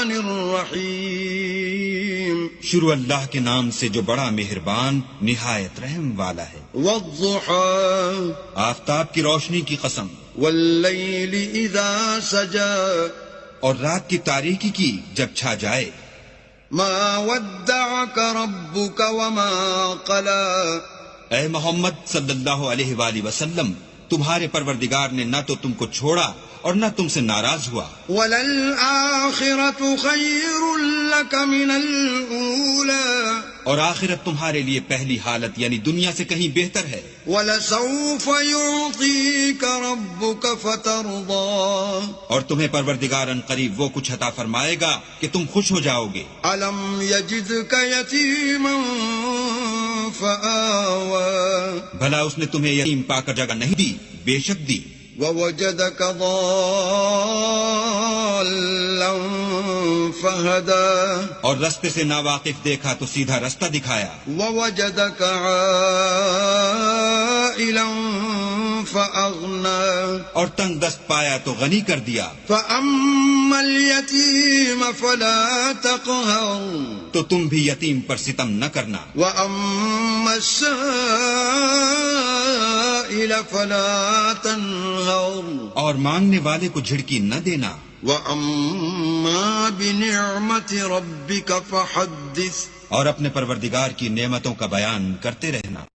الرحمن الرحیم. شروع اللہ کے نام سے جو بڑا مہربان نہایت رحم والا ہے. والضحى آفتاب کی روشنی کی قسم. واللیل اذا سجى اور رات کی تاریکی کی جب چھا جائے. ما ودعك ربك وما قلى. اے محمد صلی اللہ علیہ وآلہ وسلم، تمہارے پروردگار نے نہ تو تم کو چھوڑا اور نہ تم سے ناراض ہوا. وَلَلْآخِرَةُ خَيْرٌ لَكَ مِنَ الْأُولَى. اور آخرت تمہارے لیے پہلی حالت یعنی دنیا سے کہیں بہتر ہے. وَلَسَوْفَ يُعْطِيكَ رَبُّكَ فَتَرْضَى. اور تمہیں پروردگار ان قریب وہ کچھ عطا فرمائے گا کہ تم خوش ہو جاؤ گے. أَلَمْ يَجِدْكَ يَتِيمًا فَآوَى. بھلا اس نے تمہیں یتیم پا کر جگہ نہیں دی؟ بے شک دی. وَوَجَدَكَ ضَالًّا فَهَدَى. اور رستے سے ناواقف دیکھا تو سیدھا رستہ دکھایا. وَوَجَدَكَ عَائِلًا فَأَغْنَى. اور تنگ دست پایا تو غنی کر دیا. فَأَمَّا الْيَتِيمَ فَلَا تَقْهَرْ. تو تم بھی یتیم پر ستم نہ کرنا. وَأَمَّا السَّائِلَ فَلَا تَنْهَرْ. اور مانگنے والے کو جھڑکی نہ دینا. وَأَمَّا بِنِعْمَةِ رَبِّكَ فَحَدِّثْ. اور اپنے پروردگار کی نعمتوں کا بیان کرتے رہنا.